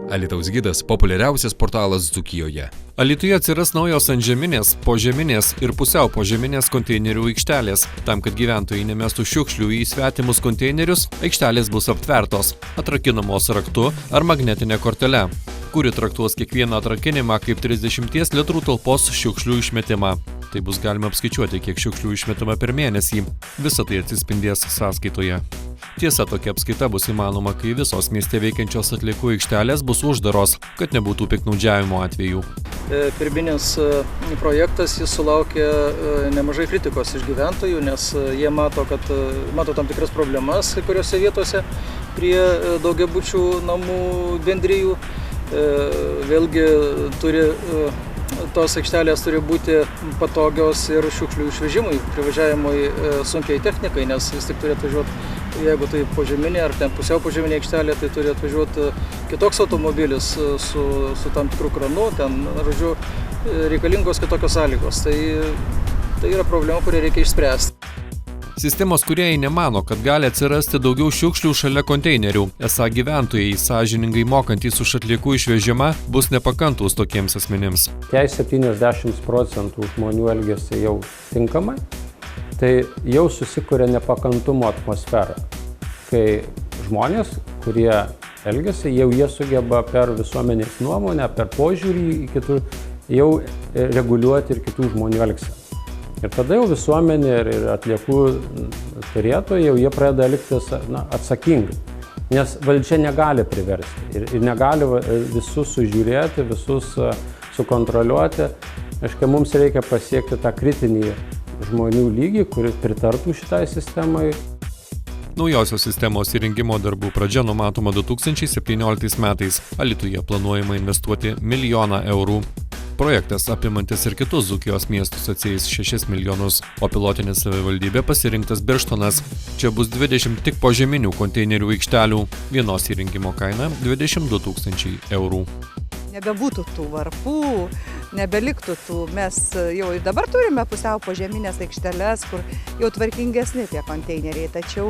Alytaus gidas – populiariausias portalas Dzūkijoje. Alytuje atsiras naujos antžeminės, požeminės ir pusiau požeminės konteinerių aikštelės. Tam, kad gyventojai nemestų šiukšlių į svetimus konteinerius, aikštelės bus aptvertos, atrakinamos raktu ar magnetinė kortele, kuri traktuos kiekvieną atrakinimą kaip 30 litrų talpos šiukšlių išmetimą. Tai bus galima apskaičiuoti, kiek šiukšlių išmetama per mėnesį. Visa tai atsispindės sąskaitoje. Tiesa, tokia apskaita bus įmanoma, kai visos mieste veikiančios atliekų aikštelės bus uždaros, kad nebūtų piktnaudžiavimo atvejų. Pirminis projektas jis sulaukė nemažai kritikos iš gyventojų, nes jie mato tam tikras problemas kai kuriuose vietose prie daugiabučių namų bendrijų. Vėlgi tos aikštelės turi būti patogios ir šiukšlių išvežimui, privažiavimui sunkiai technikai, nes vis tik turi atvažiuoti, jeigu tai požeminė ar ten pusiau požeminė aikštelė, tai turi atvažiuoti kitoks automobilis su tam tikrų kranu, ten, žodžiu, reikalingos kitokios sąlygos. Tai yra problema, kurią reikia išspręsti. Sistemos kūrėjai nemano, kad gali atsirasti daugiau šiukšlių šalia konteinerių. Esą gyventojai, sąžiningai mokantys už atliekų išvežimą, bus nepakantūs tokiems asmenims. Jei 70% žmonių elgiasi jau tinkamai, tai jau susikuria nepakantumo atmosfera. Kai žmonės, kurie elgiasi, jau jie sugeba per visuomenės nuomonę, per požiūrį į kitų, jau reguliuoti ir kitų žmonių elgseną. Ir tada jau visuomenė ir atliekų turėtojai jau jie pradeda elgtis atsakingai, nes valdžia negali priversti ir negali visus sužiūrėti, visus sukontroliuoti. Aiškiai, mums reikia pasiekti tą kritinį žmonių lygį, kuris pritartų šitai sistemai. Naujosios sistemos įrengimo darbų pradžia numatoma 2017 metais. Alytuje planuojama investuoti 1 milijoną eurų. Projektas apimantis ir kitus Dzūkijos miestus atsieis 6 milijonus, o pilotinė savivaldybė pasirinktas Birštonas. Čia bus 20 tik požeminių konteinerių aikštelių. Vienos įrengimo kaina 22 000 eurų. Nebebūtų tų varpų, nebeliktų tų. Mes jau ir dabar turime pusiau požeminės aikšteles, kur jau tvarkingesni tie konteineriai, tačiau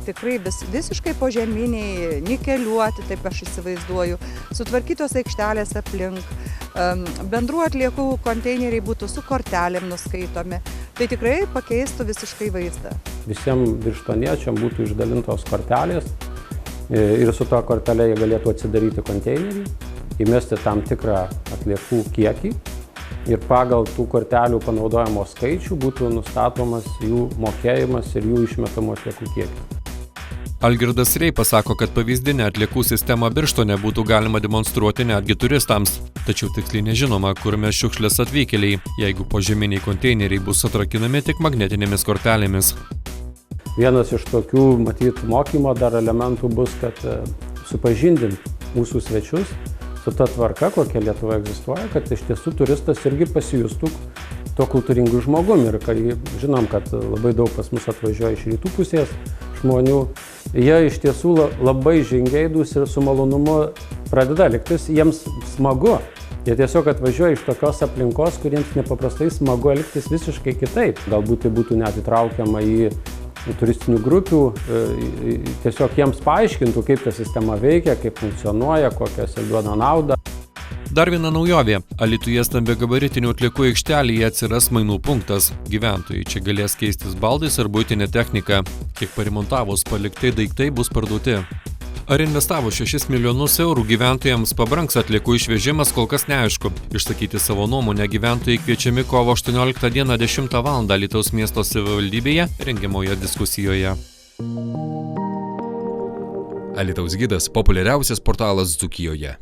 tikrai visiškai požeminiai, nikeliuoti, taip aš įsivaizduoju, sutvarkytos aikštelės aplink, bendrų atliekų konteineriai būtų su kortelėm nuskaitomi. Tai tikrai pakeistų visiškai vaizdą. Visiems birštoniečiam būtų išdalintos kortelės ir su to kortelė jie galėtų atsidaryti konteinerį, įmesti tam tikrą atliekų kiekį ir pagal tų kortelių panaudojimo skaičių būtų nustatomas jų mokėjimas ir jų išmetamų atliekų kiekį. Algirdas Reipas sako, kad pavyzdinę atliekų sistemą Birštone būtų galima demonstruoti netgi turistams. Tačiau tiksliai nežinoma, kur mes šiukšlės atvykėliai, jeigu požeminiai konteineriai bus atrakinami tik magnetinėmis kortelėmis. Vienas iš tokių, mokymo dar elementų bus, kad supažindint mūsų svečius su ta tvarka, kokia Lietuvoje egzistuoja, kad iš tiesų turistas irgi pasijustų to kultūringų žmogum. Ir kai žinom, kad labai daug pas mus atvažiuoja iš rytų pusės žmonių, jie iš tiesų labai žingeidūs ir su malonumu pradeda elgtis, jiems smagu. Jie tiesiog atvažiuoja iš tokios aplinkos, kuriems nepaprastai smagu elgtis visiškai kitaip. Galbūt tai būtų net įtraukiama į turistinių grupių, tiesiog jiems paaiškintų, kaip ta sistema veikia, kaip funkcionuoja, kokias ir duoda naudą. Dar viena naujovė. Alytuje stambiagabaritinių atliekų aikštelėje atsiras mainų punktas. Gyventojai čia galės keistis baldais ar buitinė technika. Kiek paremontavus paliktai daiktai bus parduoti. Ar investavus 6 milijonus eurų gyventojams pabrangs atliekų išvežimas, kol kas neaišku. Išsakyti savo nuomonę gyventojai kviečiami kovo 18 dieną 10 val. Alytaus miesto savivaldybėje rengiamoje diskusijoje. Alytaus gidas – populiariausias portalas Dzūkijoje.